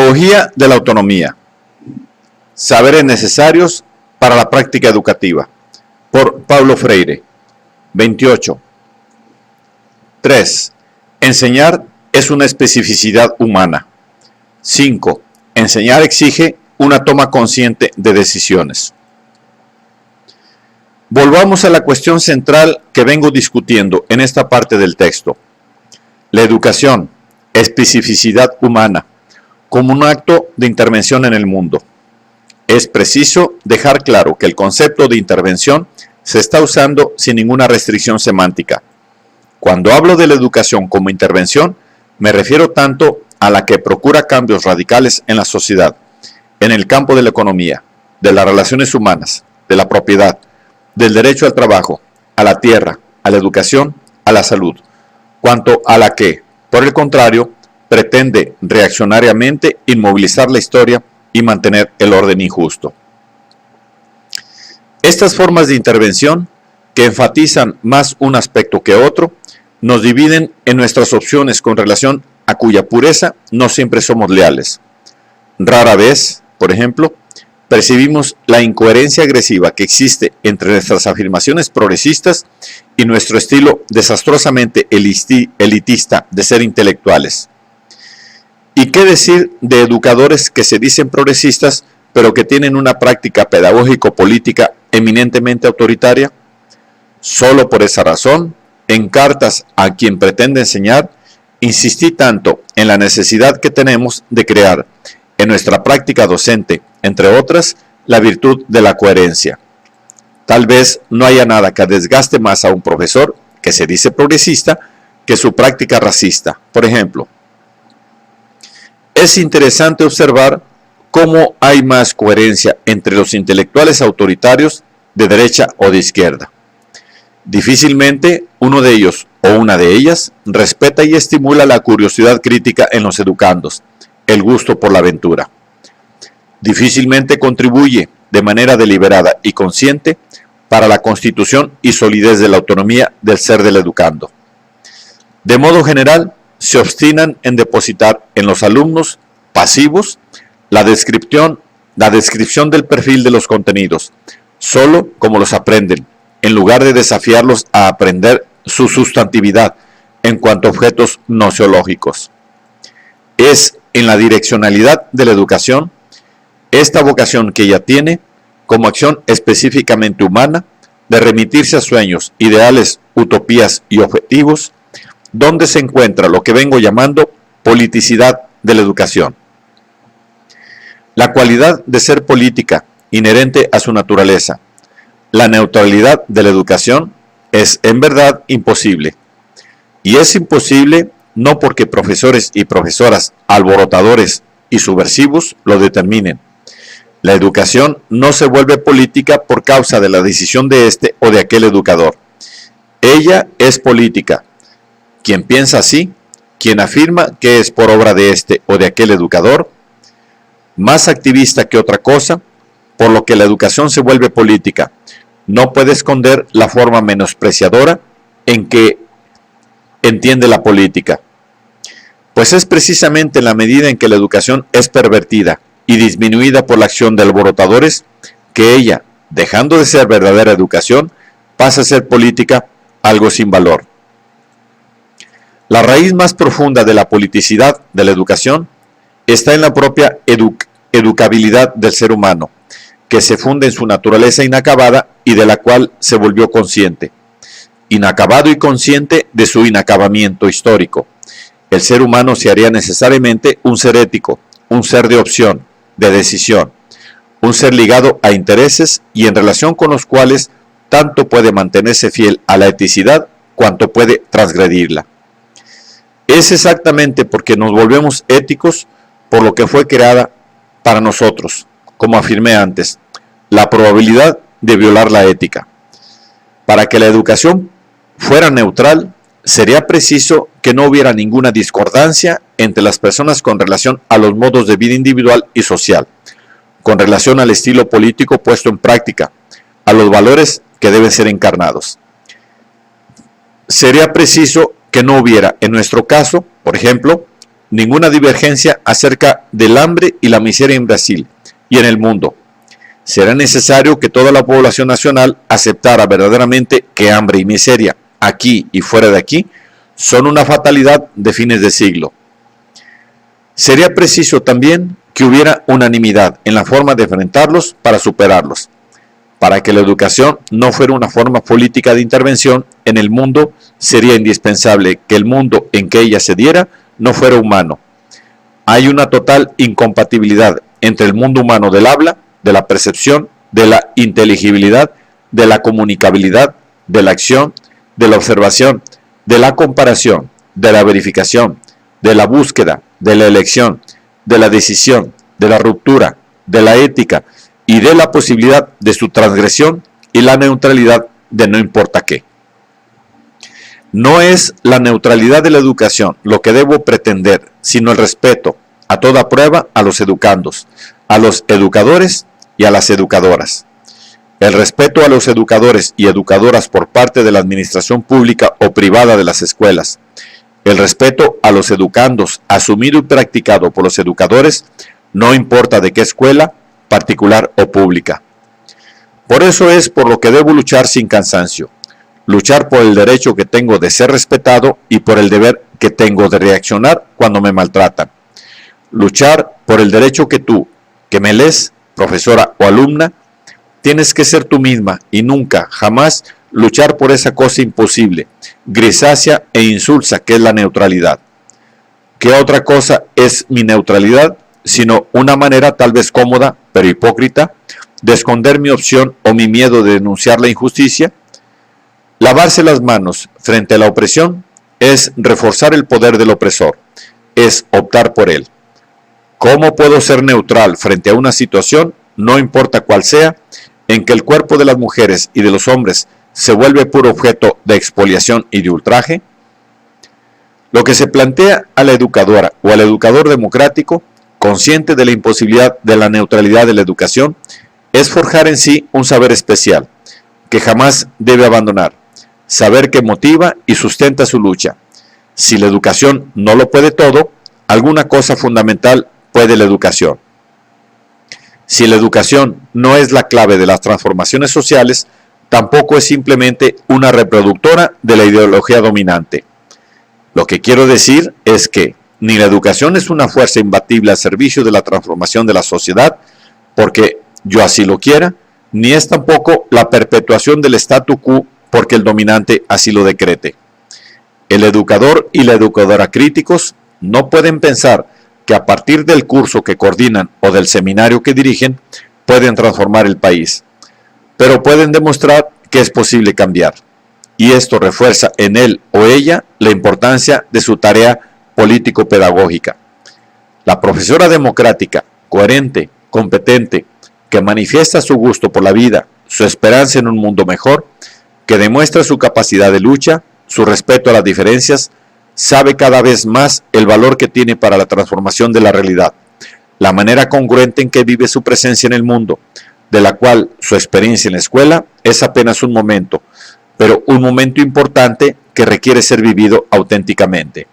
Pedagogía de la autonomía. Saberes necesarios para la práctica educativa. Por Paulo Freire. 28. 3. Enseñar es una especificidad humana. 5. Enseñar exige una toma consciente de decisiones. Volvamos a la cuestión central que vengo discutiendo en esta parte del texto. La educación, especificidad humana, como un acto de intervención en el mundo. Es preciso dejar claro que el concepto de intervención se está usando sin ninguna restricción semántica. Cuando hablo de la educación como intervención, me refiero tanto a la que procura cambios radicales en la sociedad, en el campo de la economía, de las relaciones humanas, de la propiedad, del derecho al trabajo, a la tierra, a la educación, a la salud, cuanto a la que, por el contrario, pretende reaccionariamente inmovilizar la historia y mantener el orden injusto. Estas formas de intervención, que enfatizan más un aspecto que otro, nos dividen en nuestras opciones con relación a cuya pureza no siempre somos leales. Rara vez, por ejemplo, percibimos la incoherencia agresiva que existe entre nuestras afirmaciones progresistas y nuestro estilo desastrosamente elitista de ser intelectuales. ¿Y qué decir de educadores que se dicen progresistas, pero que tienen una práctica pedagógico-política eminentemente autoritaria? Solo por esa razón, en cartas a quien pretende enseñar, insistí tanto en la necesidad que tenemos de crear en nuestra práctica docente, entre otras, la virtud de la coherencia. Tal vez no haya nada que desgaste más a un profesor que se dice progresista que su práctica racista. Por ejemplo, es interesante observar cómo hay más coherencia entre los intelectuales autoritarios de derecha o de izquierda. Difícilmente uno de ellos o una de ellas respeta y estimula la curiosidad crítica en los educandos, el gusto por la aventura. Difícilmente contribuye de manera deliberada y consciente para la constitución y solidez de la autonomía del ser del educando. De modo general, se obstinan en depositar en los alumnos pasivos la descripción del perfil de los contenidos, solo como los aprenden, en lugar de desafiarlos a aprender su sustantividad en cuanto a objetos nociológicos. Es en la direccionalidad de la educación, esta vocación que ella tiene, como acción específicamente humana, de remitirse a sueños, ideales, utopías y objetivos, donde se encuentra lo que vengo llamando politicidad de la educación. La cualidad de ser política, inherente a su naturaleza, la neutralidad de la educación, es en verdad imposible. Y es imposible no porque profesores y profesoras alborotadores y subversivos lo determinen. La educación no se vuelve política por causa de la decisión de este o de aquel educador. Ella es política. Quien piensa así, quien afirma que es por obra de este o de aquel educador, más activista que otra cosa, por lo que la educación se vuelve política, no puede esconder la forma menospreciadora en que entiende la política. Pues es precisamente en la medida en que la educación es pervertida y disminuida por la acción de alborotadores, que ella, dejando de ser verdadera educación, pasa a ser política, algo sin valor. La raíz más profunda de la politicidad de la educación está en la propia educabilidad del ser humano, que se funde en su naturaleza inacabada y de la cual se volvió consciente. Inacabado y consciente de su inacabamiento histórico, el ser humano se haría necesariamente un ser ético, un ser de opción, de decisión, un ser ligado a intereses y en relación con los cuales tanto puede mantenerse fiel a la eticidad cuanto puede transgredirla. Es exactamente porque nos volvemos éticos por lo que fue creada para nosotros, como afirmé antes, la probabilidad de violar la ética. Para que la educación fuera neutral, sería preciso que no hubiera ninguna discordancia entre las personas con relación a los modos de vida individual y social, con relación al estilo político puesto en práctica, a los valores que deben ser encarnados. Sería preciso que no hubiera, en nuestro caso, por ejemplo, ninguna divergencia acerca del hambre y la miseria en Brasil y en el mundo. Será necesario que toda la población nacional aceptara verdaderamente que hambre y miseria, aquí y fuera de aquí, son una fatalidad de fines de siglo. Sería preciso también que hubiera unanimidad en la forma de enfrentarlos para superarlos. Para que la educación no fuera una forma política de intervención en el mundo, sería indispensable que el mundo en que ella se diera no fuera humano. Hay una total incompatibilidad entre el mundo humano del habla, de la percepción, de la inteligibilidad, de la comunicabilidad, de la acción, de la observación, de la comparación, de la verificación, de la búsqueda, de la elección, de la decisión, de la ruptura, de la ética y de la posibilidad de su transgresión y la neutralidad de no importa qué. No es la neutralidad de la educación lo que debo pretender, sino el respeto a toda prueba a los educandos, a los educadores y a las educadoras. El respeto a los educadores y educadoras por parte de la administración pública o privada de las escuelas. El respeto a los educandos, asumido y practicado por los educadores, no importa de qué escuela, particular o pública. Por eso es por lo que debo luchar sin cansancio. Luchar por el derecho que tengo de ser respetado y por el deber que tengo de reaccionar cuando me maltratan. Luchar por el derecho que tú, que me lees, profesora o alumna, tienes que ser tú misma y nunca, jamás, luchar por esa cosa imposible, grisácea e insulsa que es la neutralidad. ¿Qué otra cosa es mi neutralidad sino una manera tal vez cómoda, pero hipócrita, de esconder mi opción o mi miedo de denunciar la injusticia? Lavarse las manos frente a la opresión es reforzar el poder del opresor, es optar por él. ¿Cómo puedo ser neutral frente a una situación, no importa cuál sea, en que el cuerpo de las mujeres y de los hombres se vuelve puro objeto de expoliación y de ultraje? Lo que se plantea a la educadora o al educador democrático, consciente de la imposibilidad de la neutralidad de la educación, es forjar en sí un saber especial, que jamás debe abandonar, saber que motiva y sustenta su lucha. Si la educación no lo puede todo, alguna cosa fundamental puede la educación. Si la educación no es la clave de las transformaciones sociales, tampoco es simplemente una reproductora de la ideología dominante. Lo que quiero decir es que ni la educación es una fuerza imbatible al servicio de la transformación de la sociedad, porque yo así lo quiera, ni es tampoco la perpetuación del statu quo porque el dominante así lo decrete. El educador y la educadora críticos no pueden pensar que a partir del curso que coordinan o del seminario que dirigen, pueden transformar el país. Pero pueden demostrar que es posible cambiar. Y esto refuerza en él o ella la importancia de su tarea político-pedagógica. La profesora democrática, coherente, competente, que manifiesta su gusto por la vida, su esperanza en un mundo mejor, que demuestra su capacidad de lucha, su respeto a las diferencias, sabe cada vez más el valor que tiene para la transformación de la realidad, la manera congruente en que vive su presencia en el mundo, de la cual su experiencia en la escuela es apenas un momento, pero un momento importante que requiere ser vivido auténticamente.